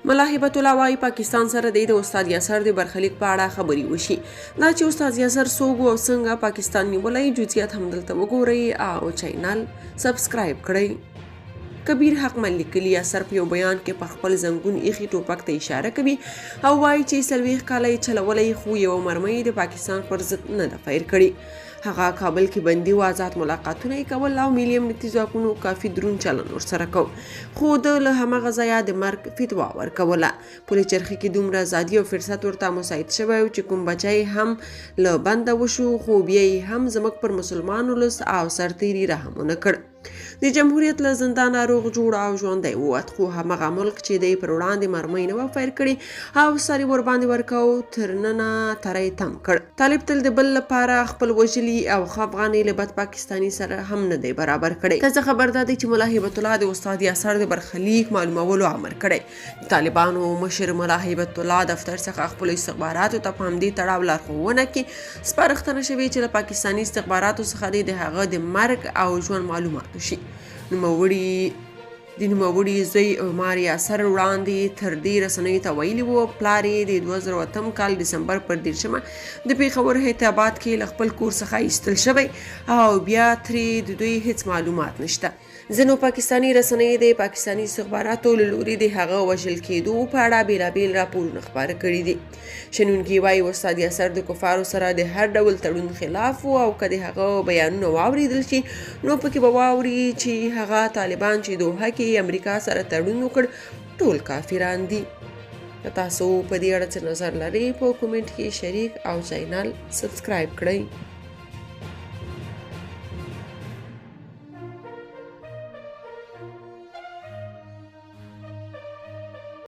ملا هیبت الله وایي پاکستان سره د استاد یاسر د برخلیک په اړه خبرې وشي. دا چې استاد یاسر څوک او څنګه پاکستان نیولی جزئیات همدلته وګورئ او چینل سبسکرایب کړئ. کبیر حق من لیکلي یاسر په یو بیان کې په خپل زنګون ایښي ټوپک ته اشاره کوي او وایي چې 40 کاله یې چلولی خو یوه مرمۍ د پاکستان پر ضد نه ده فیر کړې. هغه کابل کې بندي و آزاد ملاقاتونه یې کول او ملي امنیتي ځواکونو کافي درون چلن ورسره کو، خو د له همغه ځایه د مرګ فتوا ورکوله. پولي چرخي کې دومره ازادي او فرصت ورته مساعد شوی چې کوم بچی هم له بنده وشو خو بیا یې هم زموږ پر مسلمان ولس او سرتیري رحم ونه کړ. د جمهوریت له زندانه روغ جوړ او ژوندی ووت، خو همغه ملک چې دی پر وړاندې مرمۍ نه وه فیر کړې او سر یې ورباندې ورکو تر ننه تری تم کړ. طالب تل د بل لپاره خپل وژلي او ښه افغانۍ له بد پاکستاني سره هم نه دی برابر کړی. تازه خبر دا دی چې ملا هیبت الله د استاد یاسر د برخلیک معلومولو امر کړی. د طالبانو مشر ملا هیبت الله دفتر څخه خپلو استخباراتو ته په همدې تړاو لارښوونه کې سپارښتنه شوې چې له پاکستاني استخباراتو څخه د هغه د مرګ او ژوند معلومات شي. د نوموړي زوی عمر یاسر وړاندې تر دې رسنیو ته ویلي وو پلار یې د 2008 کال ډسمبر پر 10 د پیښور حیدرآباد کې له خپل کور څخه ایستل شوی او بیا ترې د دوی هیڅ معلومات نشته. ځینو پاکستاني رسنیو د پاکستاني استخباراتو له لوري د هغه وژل کېدو په اړه بېلابېل راپورونه خپاره کړي دي. شنونکي وایي استاد یاسر د کفارو سره د هر ډول تړون خلاف و او که د هغه بیانونه واورېدل شي نو پکې به واوري چې هغه طالبان چې دوحه کې امریکا سره تړون وکړ ټول کافران دي. تاسو په دې اړه څه نظر لرئ په کومنټ کې شریک او چینل سبسکرایب کړئ.